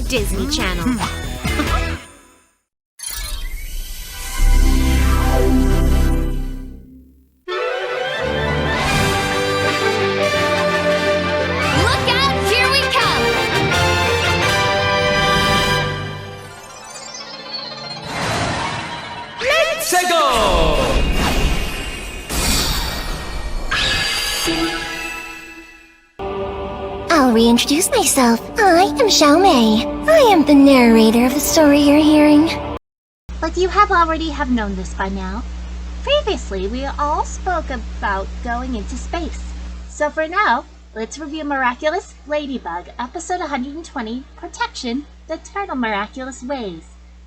Disney Channel. Look out, here we come! Let's go! I'll reintroduce myself. I am Xiaomei. I am the narrator of the story you're hearing. But you have already known this by now. Previously, we all spoke about going into space. So for now, let's review Miraculous, Ladybug, episode 120, Protection, the Eternal Miraculous Wayzz.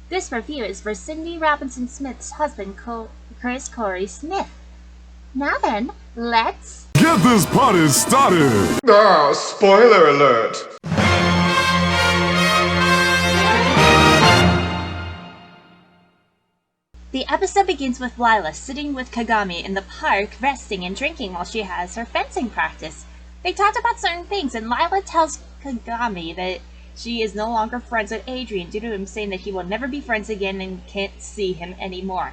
This review is for Cindy Robinson Smith's husband, Chris Corey Smith. Now then, let's get this party started! Spoiler alert! The episode begins with Lila sitting with Kagami in the park, resting and drinking while she has her fencing practice. They talked about certain things, and Lila tells Kagami that she is no longer friends with Adrien due to him saying that he will never be friends again and can't see him anymore.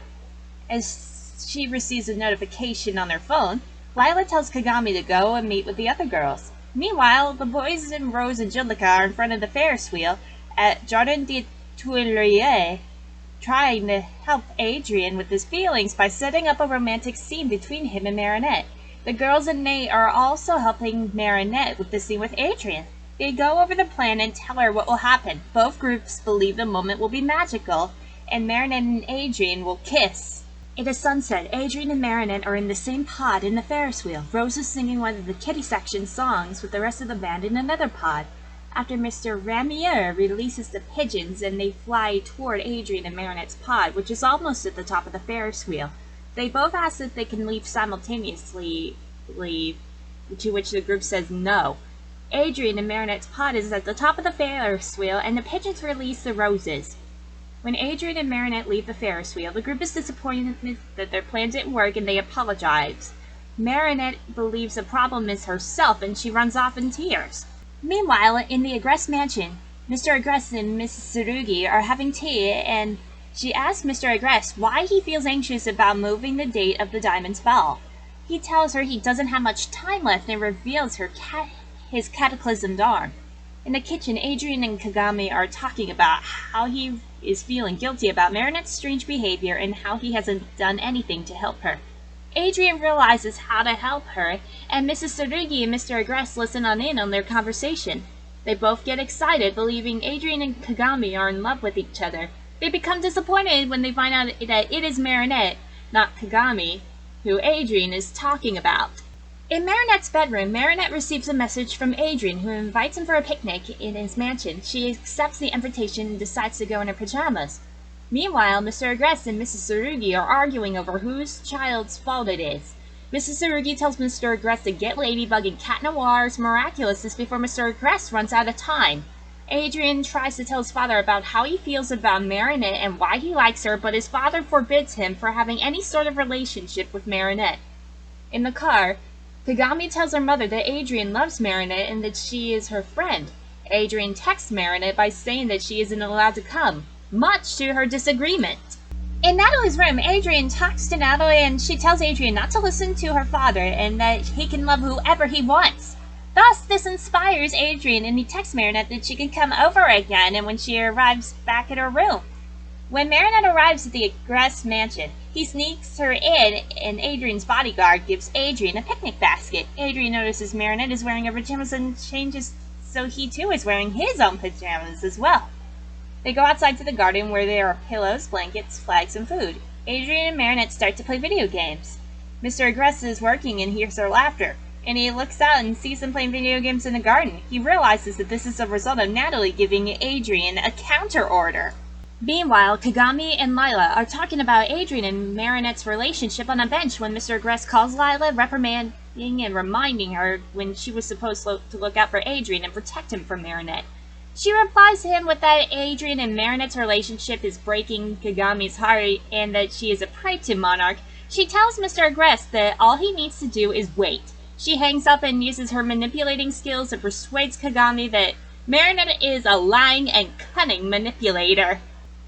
As she receives a notification on her phone, Lila tells Kagami to go and meet with the other girls. Meanwhile, the boys and Rose and Julika are in front of the Ferris wheel at Jardin des Tuileries, trying to help Adrien with his feelings by setting up a romantic scene between him and Marinette. The girls and Nate are also helping Marinette with the scene with Adrien. They go over the plan and tell her what will happen. Both groups believe the moment will be magical, and Marinette and Adrien will kiss. It is sunset. Adrien and Marinette are in the same pod in the Ferris wheel. Rose is singing one of the kiddie section songs with the rest of the band in another pod. After Mr. Ramier releases the pigeons and they fly toward Adrien and Marinette's pod, which is almost at the top of the Ferris wheel. They both ask if they can leave simultaneously, to which the group says no. Adrien and Marinette's pod is at the top of the Ferris wheel and the pigeons release the roses. When Adrien and Marinette leave the Ferris wheel, the group is disappointed that their plan didn't work and they apologize. Marinette believes the problem is herself and she runs off in tears. Meanwhile, in the Agreste mansion, Mr. Agreste and Mrs. Tsurugi are having tea, and she asks Mr. Agreste why he feels anxious about moving the date of the Diamond's Ball. He tells her he doesn't have much time left and reveals his cataclysmed arm. In the kitchen, Adrien and Kagami are talking about how he is feeling guilty about Marinette's strange behavior and how he hasn't done anything to help her. Adrien realizes how to help her, and Mrs. Tsurugi and Mr. Agreste listen in on their conversation. They both get excited, believing Adrien and Kagami are in love with each other. They become disappointed when they find out that it is Marinette, not Kagami, who Adrien is talking about. In Marinette's bedroom, Marinette receives a message from Adrien, who invites him for a picnic in his mansion. She accepts the invitation and decides to go in her pajamas. Meanwhile, Mr. Agreste and Mrs. Tsurugi are arguing over whose child's fault it is. Mrs. Tsurugi tells Mr. Agreste to get Ladybug and Cat Noir's Miraculous before Mr. Agreste runs out of time. Adrien tries to tell his father about how he feels about Marinette and why he likes her, but his father forbids him for having any sort of relationship with Marinette. In the car, Kagami tells her mother that Adrien loves Marinette and that she is her friend. Adrien texts Marinette by saying that she isn't allowed to come, much to her disagreement. In Natalie's room, Adrien talks to Natalie and she tells Adrien not to listen to her father and that he can love whoever he wants. Thus, this inspires Adrien and he texts Marinette that she can come over again and when she arrives back at her room. When Marinette arrives at the Agreste mansion, he sneaks her in and Adrien's bodyguard gives Adrien a picnic basket. Adrien notices Marinette is wearing her pajamas and changes so he too is wearing his own pajamas as well. They go outside to the garden where there are pillows, blankets, flags, and food. Adrien and Marinette start to play video games. Mr. Agreste is working and hears their laughter, and he looks out and sees them playing video games in the garden. He realizes that this is a result of Natalie giving Adrien a counter-order. Meanwhile, Kagami and Lila are talking about Adrien and Marinette's relationship on a bench when Mr. Agreste calls Lila, reprimanding and reminding her when she was supposed to look out for Adrien and protect him from Marinette. She replies to him with that Adrien and Marinette's relationship is breaking Kagami's heart and that she is a prey to Monarch. She tells Mr. Agreste that all he needs to do is wait. She hangs up and uses her manipulating skills and persuades Kagami that Marinette is a lying and cunning manipulator.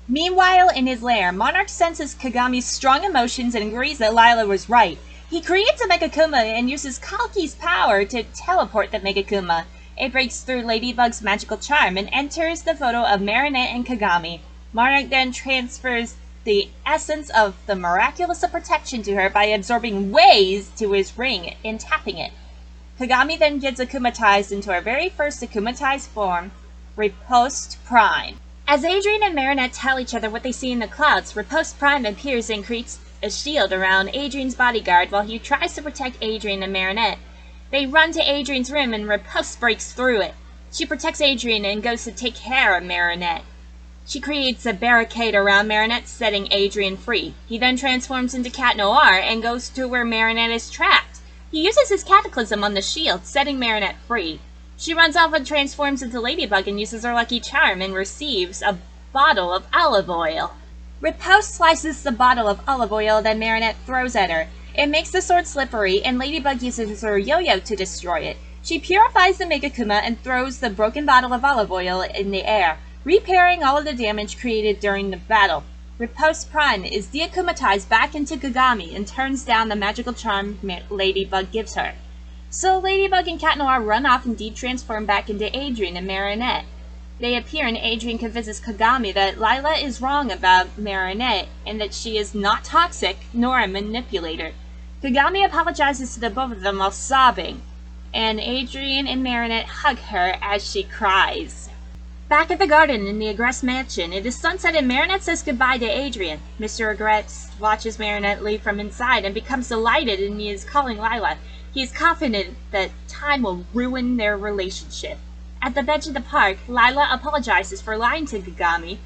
Meanwhile, in his lair, Monarch senses Kagami's strong emotions and agrees that Lila was right. He creates a Megakuma and uses Kalki's power to teleport the Megakuma. It breaks through Ladybug's magical charm and enters the photo of Marinette and Kagami. Monarch then transfers the essence of the Miraculous of Protection to her by absorbing Wayzz to his ring and tapping it. Kagami then gets akumatized into her very first akumatized form, Riposte Prime. As Adrien and Marinette tell each other what they see in the clouds, Riposte Prime appears and creates a shield around Adrien's bodyguard while he tries to protect Adrien and Marinette. They run to Adrien's room and Riposte breaks through it. She protects Adrien and goes to take care of Marinette. She creates a barricade around Marinette, setting Adrien free. He then transforms into Cat Noir and goes to where Marinette is trapped. He uses his cataclysm on the shield, setting Marinette free. She runs off and transforms into Ladybug and uses her lucky charm and receives a bottle of olive oil. Riposte slices the bottle of olive oil that Marinette throws at her. It makes the sword slippery, and Ladybug uses her yo-yo to destroy it. She purifies the Megakuma and throws the broken bottle of olive oil in the air, repairing all of the damage created during the battle. Riposte Prime is deakumatized back into Kagami and turns down the magical charm Ladybug gives her. So Ladybug and Cat Noir run off and de-transform back into Adrien and Marinette. They appear and Adrien convinces Kagami that Lila is wrong about Marinette and that she is not toxic nor a manipulator. Kagami apologizes to the both of them while sobbing, and Adrien and Marinette hug her as she cries. Back at the garden in the Agreste mansion, it is sunset and Marinette says goodbye to Adrien. Mr. Agreste watches Marinette leave from inside and becomes delighted, and he is calling Lila. He is confident that time will ruin their relationship. At the bench of the park, Lila apologizes for lying to Kagami.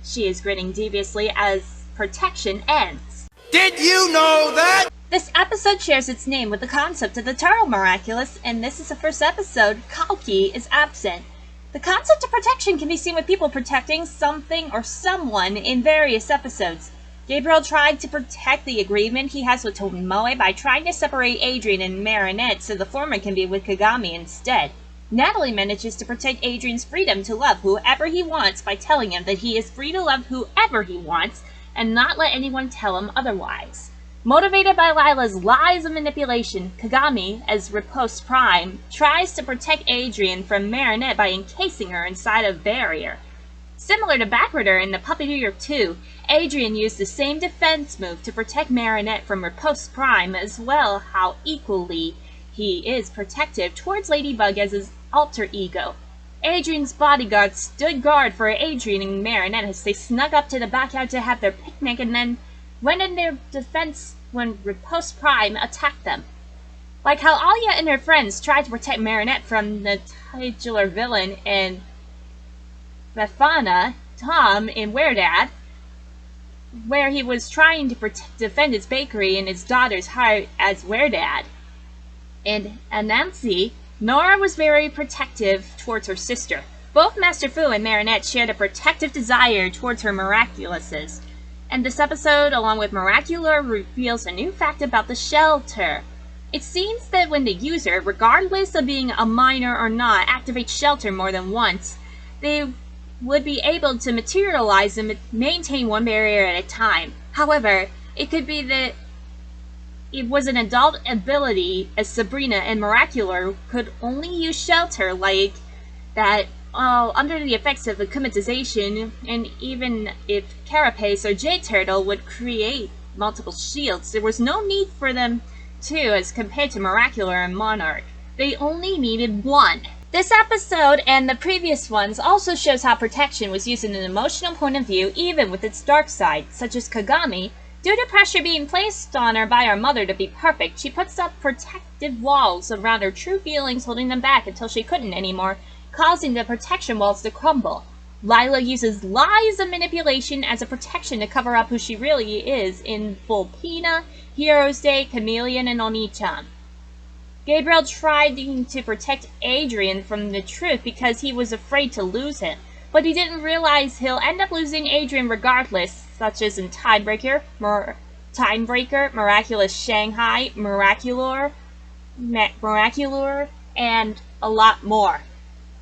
She is grinning deviously as protection ends. Did you know that? This episode shares its name with the concept of the turtle Miraculous, and this is the first episode. Kalki is absent. The concept of protection can be seen with people protecting something or someone in various episodes. Gabriel tried to protect the agreement he has with Tomoe by trying to separate Adrien and Marinette so the former can be with Kagami instead. Natalie manages to protect Adrien's freedom to love whoever he wants by telling him that he is free to love whoever he wants and not let anyone tell him otherwise. Motivated by Lila's lies and manipulation, Kagami, as Riposte Prime, tries to protect Adrien from Marinette by encasing her inside a barrier. Similar to Backwarder in The Puppeteer 2, Adrien used the same defense move to protect Marinette from Riposte Prime, as well how equally he is protective towards Ladybug as his alter ego. Adrien's bodyguard stood guard for Adrien and Marinette as they snuck up to the backyard to have their picnic and then went in their defense when Riposte Prime attacked them. Like how Alia and her friends tried to protect Marinette from the titular villain in Befana, Tom in Weredad, where he was trying to defend his bakery and his daughter's heart as Weredad. In Anansi, Nora was very protective towards her sister. Both Master Fu and Marinette shared a protective desire towards her Miraculouses. And this episode, along with Miraculous, reveals a new fact about the shelter. It seems that when the user, regardless of being a minor or not, activates shelter more than once, they would be able to materialize and maintain one barrier at a time. However, it could be that it was an adult ability, as Sabrina and Miraculous could only use shelter like that under the effects of akumatization, and even if Carapace or J-Turtle would create multiple shields, there was no need for them to as compared to Miraculous and Monarch. They only needed one. This episode and the previous ones also shows how protection was used in an emotional point of view even with its dark side, such as Kagami. Due to pressure being placed on her by her mother to be perfect, she puts up protective walls around her true feelings, holding them back until she couldn't anymore, causing the protection walls to crumble. Lila uses lies and manipulation as a protection to cover up who she really is in Volpina, Heroes Day, Chameleon, and Oni-chan. Gabriel tried to protect Adrien from the truth because he was afraid to lose him, but he didn't realize he'll end up losing Adrien regardless, such as in Timebreaker, Miraculous Shanghai, Miraculous, and a lot more.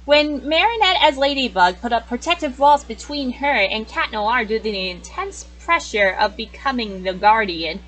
When Marinette as Ladybug put up protective walls between her and Cat Noir due to the intense pressure of becoming the Guardian,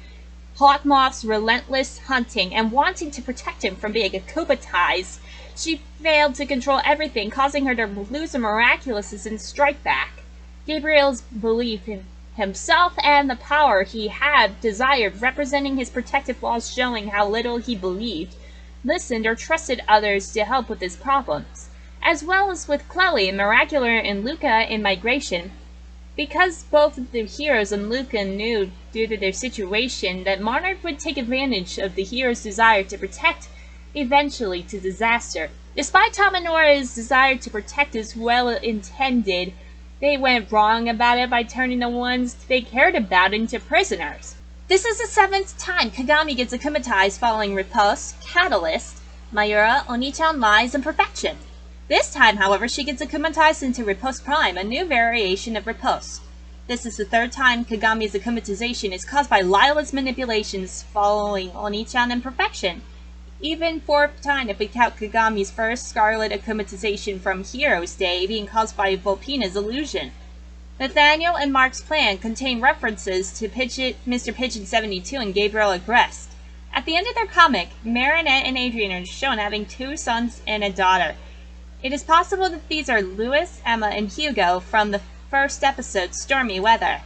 Hawkmoth's relentless hunting and wanting to protect him from being akumatized, she failed to control everything, causing her to lose her Miraculous and strike back. Gabriel's belief in himself and the power he had desired, representing his protective walls showing how little he believed, listened, or trusted others to help with his problems, as well as with Chloe and Miraculous and Luca in Migration. Because both of the heroes and Luca knew, due to their situation, that Monarch would take advantage of the hero's desire to protect, eventually to disaster. Despite Tom and Nora's desire to protect as well intended, they went wrong about it by turning the ones they cared about into prisoners. This is the 7th time Kagami gets akumatized following Riposte, Catalyst, Mayura, Onichan, Lies, and Perfection. This time, however, she gets akumatized into Riposte Prime, a new variation of Riposte. This is the 3rd time Kagami's akumatization is caused by Lila's manipulations following Onichan and Perfection. Even 4th time if we count Kagami's first Scarlet akumatization from Hero's Day being caused by Volpina's illusion. Nathaniel and Mark's plan contain references to Mr. Pigeon 72 and Gabriel Agreste. At the end of their comic, Marinette and Adrien are shown having 2 sons and a daughter. It is possible that these are Louis, Emma, and Hugo from the first episode, Stormy Weather.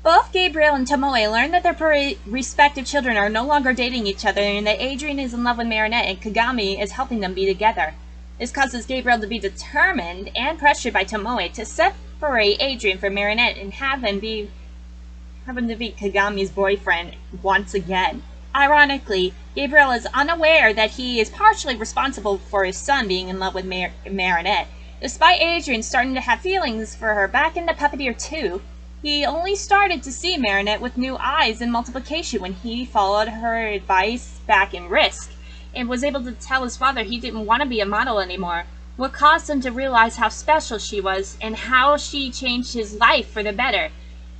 Both Gabriel and Tomoe learn that their respective children are no longer dating each other and that Adrien is in love with Marinette and Kagami is helping them be together. This causes Gabriel to be determined and pressured by Tomoe to separate Adrien from Marinette and have him to be Kagami's boyfriend once again. Ironically, Gabriel is unaware that he is partially responsible for his son being in love with Marinette. Despite Adrien starting to have feelings for her back in the Puppeteer 2, he only started to see Marinette with new eyes in Multiplication when he followed her advice back in Risk, and was able to tell his father he didn't want to be a model anymore, what caused him to realize how special she was and how she changed his life for the better.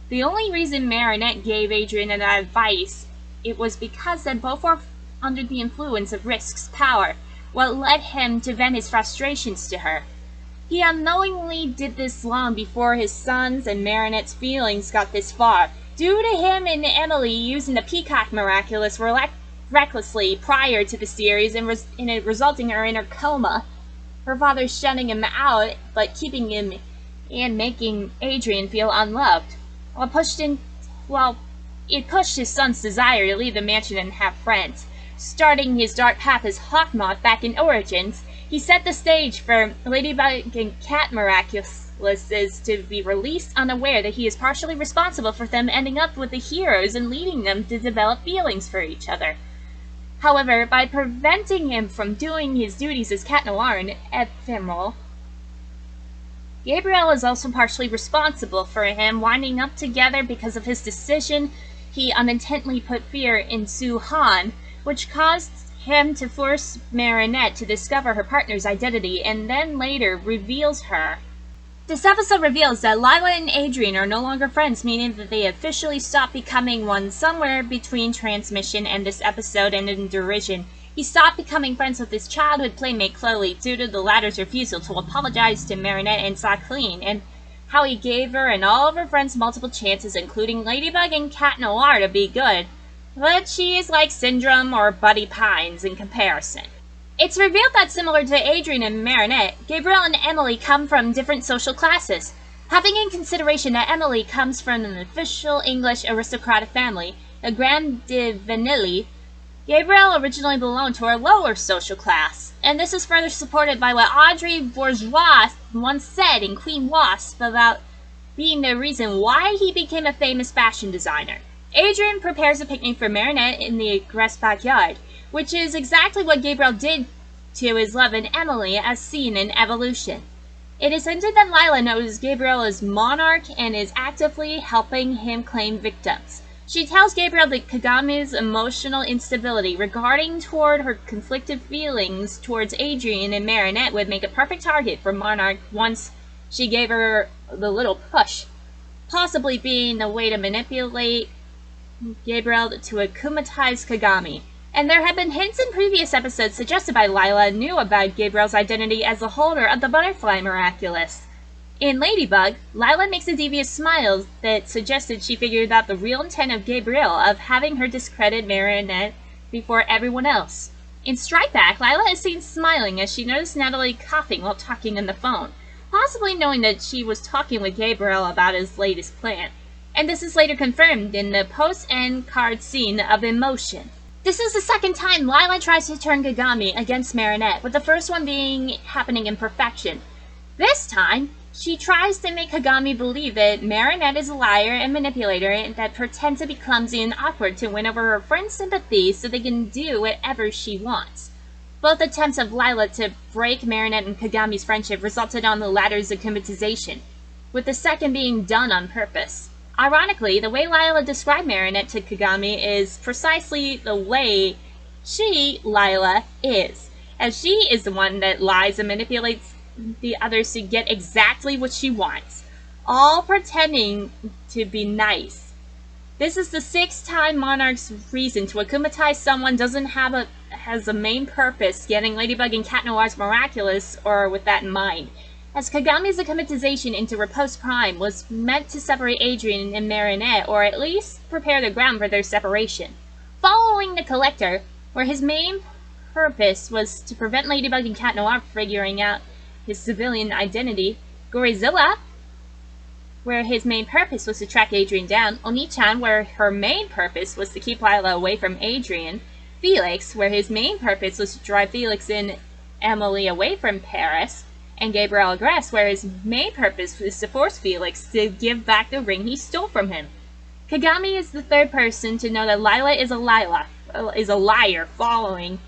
The only reason Marinette gave Adrien that advice, it was because they both were under the influence of Risk's power, what led him to vent his frustrations to her. He unknowingly did this long before his son's and Marinette's feelings got this far, due to him and Emily using the Peacock Miraculous recklessly prior to the series and it resulting her in her coma. Her father shutting him out, but keeping him and making Adrien feel unloved. It pushed his son's desire to leave the mansion and have friends. Starting his dark path as Hawkmoth back in Origins, he set the stage for Ladybug and Cat Miraculouses to be released unaware that he is partially responsible for them ending up with the heroes and leading them to develop feelings for each other. However, by preventing him from doing his duties as Cat Noir and Ephemeral, Gabriel is also partially responsible for him winding up together because of his decision. He unintentionally put fear in Su-Han, which caused him to force Marinette to discover her partner's identity and then later reveals her. This episode reveals that Lila and Adrien are no longer friends, meaning that they officially stopped becoming one somewhere between transmission and this episode and in Derision. He stopped becoming friends with his childhood playmate Chloe due to the latter's refusal to apologize to Marinette and Jacqueline, and how he gave her and all of her friends multiple chances, including Ladybug and Cat Noir, to be good. But she is like Syndrome or Buddy Pines in comparison. It's revealed that similar to Adrien and Marinette, Gabriel and Emily come from different social classes. Having in consideration that Emily comes from an official English aristocratic family, the Grand de Vanilli, Gabriel originally belonged to a lower social class, and this is further supported by what Audrey Bourgeois once said in Queen Wasp about being the reason why he became a famous fashion designer. Adrien prepares a picnic for Marinette in the Agreste backyard, which is exactly what Gabriel did to his love in Emily as seen in Evolution. It is hinted that Lila knows Gabriel is Monarch and is actively helping him claim victims. She tells Gabriel that Kagami's emotional instability regarding toward her conflicted feelings towards Adrien and Marinette would make a perfect target for Monarch once she gave her the little push, possibly being a way to manipulate Gabriel to akumatize Kagami. And there had been hints in previous episodes suggested by Lila knew about Gabriel's identity as the holder of the butterfly Miraculous. In Ladybug, Lila makes a devious smile that suggested she figured out the real intent of Gabriel of having her discredit Marinette before everyone else. In Strike Back, Lila is seen smiling as she noticed Natalie coughing while talking on the phone, possibly knowing that she was talking with Gabriel about his latest plan. And this is later confirmed in the post-end card scene of Emotion. This is the second time Lila tries to turn Kagami against Marinette, with the first one happening in Perfection. This time, she tries to make Kagami believe that Marinette is a liar and manipulator and that pretends to be clumsy and awkward to win over her friend's sympathy so they can do whatever she wants. Both attempts of Lila to break Marinette and Kagami's friendship resulted on the latter's akumatization, with the second being done on purpose. Ironically, the way Lila described Marinette to Kagami is precisely the way she, Lila, is, as she is the one that lies and manipulates the others to get exactly what she wants, all pretending to be nice. This is the sixth time Monarch's reason to akumatize someone has a main purpose, getting Ladybug and Cat Noir's Miraculous, or with that in mind, as Kagami's akumatization into Riposte Prime was meant to separate Adrien and Marinette, or at least prepare the ground for their separation. Following the Collector, where his main purpose was to prevent Ladybug and Cat Noir figuring out his civilian identity, Gorizilla, where his main purpose was to track Adrien down, Oni-chan, where her main purpose was to keep Lila away from Adrien, Felix, where his main purpose was to drive Felix and Emily away from Paris, and Gabriel Agreste, where his main purpose was to force Felix to give back the ring he stole from him. Kagami is the third person to know that Lila is a liar following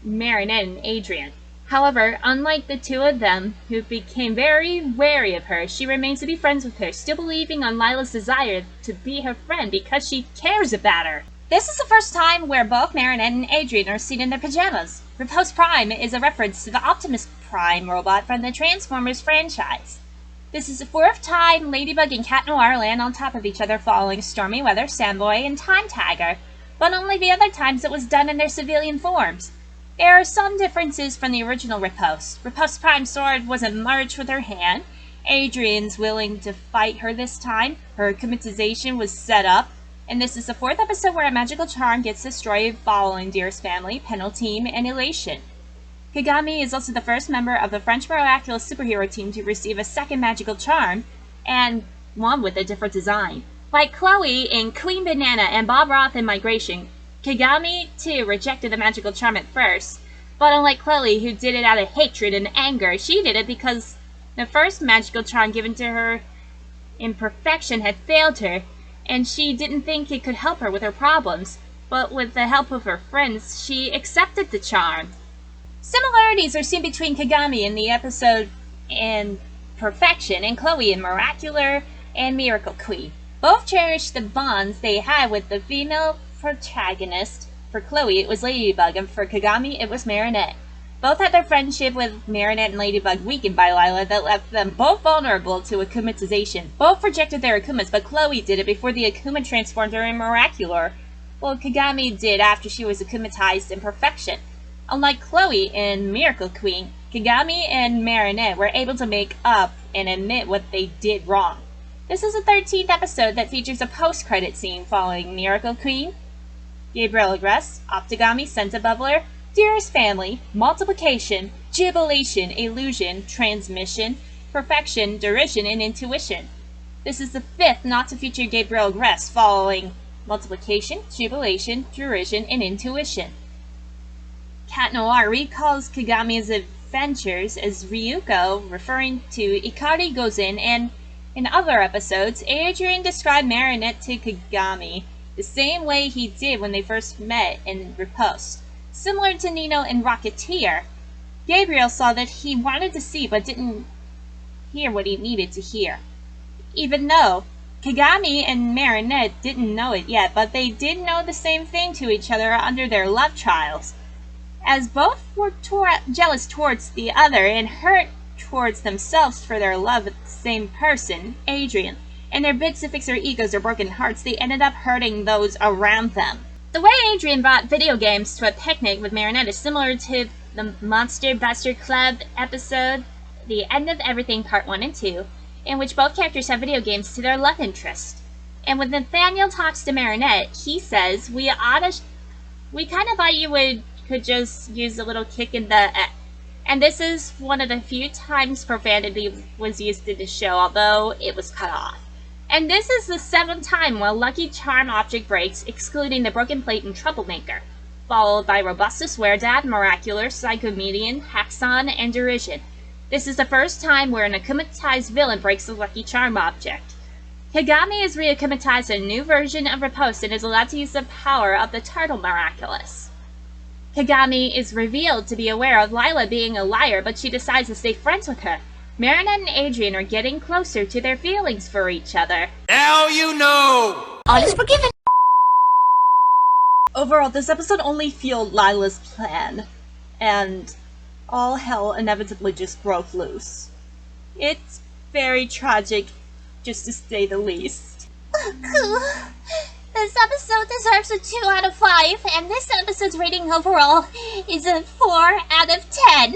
Marinette and Adrien. However, unlike the two of them, who became very wary of her, she remains to be friends with her, still believing on Lila's desire to be her friend because she cares about her. This is the first time where both Marinette and Adrien are seen in their pajamas. Riposte Prime is a reference to the Optimus Prime robot from the Transformers franchise. This is the fourth time Ladybug and Cat Noir land on top of each other following Stormy Weather, Sandboy, and Time Tagger, but only the other times it was done in their civilian forms. There are some differences from the original Riposte. Riposte Prime's sword wasn't merged with her hand. Adrien's willing to fight her this time. Her akumatization was set up. And this is the fourth episode where a magical charm gets destroyed following Dearest Family, Penalty, and Elation. Kagami is also the first member of the French Miraculous superhero team to receive a second magical charm, and one with a different design. Like Chloe in Queen Banana and Bob Roth in Migration, Kagami, too, rejected the magical charm at first, but unlike Chloe, who did it out of hatred and anger, she did it because the first magical charm given to her in Perfection had failed her, and she didn't think it could help her with her problems, but with the help of her friends, she accepted the charm. Similarities are seen between Kagami in the episode in Perfection and Chloe in Miraculous and Miracle Queen. Both cherished the bonds they had with the female protagonist. For Chloe, it was Ladybug, and for Kagami, it was Marinette. Both had their friendship with Marinette and Ladybug weakened by Lila that left them both vulnerable to akumatization. Both rejected their akumas, but Chloe did it before the akuma transformed her in Miraculous, while Kagami did after she was akumatized in Perfection. Unlike Chloe in Miracle Queen, Kagami and Marinette were able to make up and admit what they did wrong. This is the 13th episode that features a post-credit scene following Miracle Queen, Gabriel Agreste, Optigami, Senta Bubbler, Dearest Family, Multiplication, Jubilation, Illusion, Transmission, Perfection, Derision, and Intuition. This is the fifth not to feature Gabriel Agreste following Multiplication, Jubilation, Derision, and Intuition. Cat Noir recalls Kagami's adventures as Ryuko, referring to Ikari Gozen, and in other episodes, Adrien described Marinette to Kagami the same way he did when they first met in Riposte. Similar to Nino in Rocketeer, Gabriel saw that he wanted to see but didn't hear what he needed to hear. Even though Kagami and Marinette didn't know it yet, but they did know the same thing to each other under their love trials. As both were jealous towards the other and hurt towards themselves for their love of the same person, Adrien, and their bids to fix their egos or broken hearts, they ended up hurting those around them. The way Adrien brought video games to a picnic with Marinette is similar to the Monster Buster Club episode, The End of Everything Part 1 and 2, in which both characters have video games to their love interest. And when Nathaniel talks to Marinette, he says, we kind of thought you could just use a little kick in the... And this is one of the few times profanity was used in the show, although it was cut off. And this is the 7th time where Lucky Charm object breaks, excluding the broken plate and Troublemaker, followed by Riposte, Swear Dad, Miraculous, Psychomedian, Haxon, and Derision. This is the first time where an akumatized villain breaks the Lucky Charm object. Kagami is re-akumatized in a new version of Riposte and is allowed to use the power of the turtle Miraculous. Kagami is revealed to be aware of Lila being a liar, but she decides to stay friends with her. Marinette and Adrien are getting closer to their feelings for each other. Now you know! All is forgiven. Overall, this episode only fueled Lila's plan, and all hell inevitably just broke loose. It's very tragic, just to say the least. This episode deserves a 2 out of 5, and this episode's rating overall is a 4 out of 10.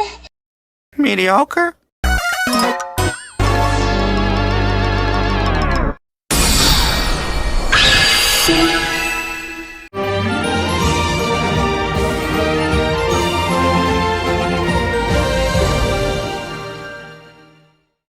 Mediocre?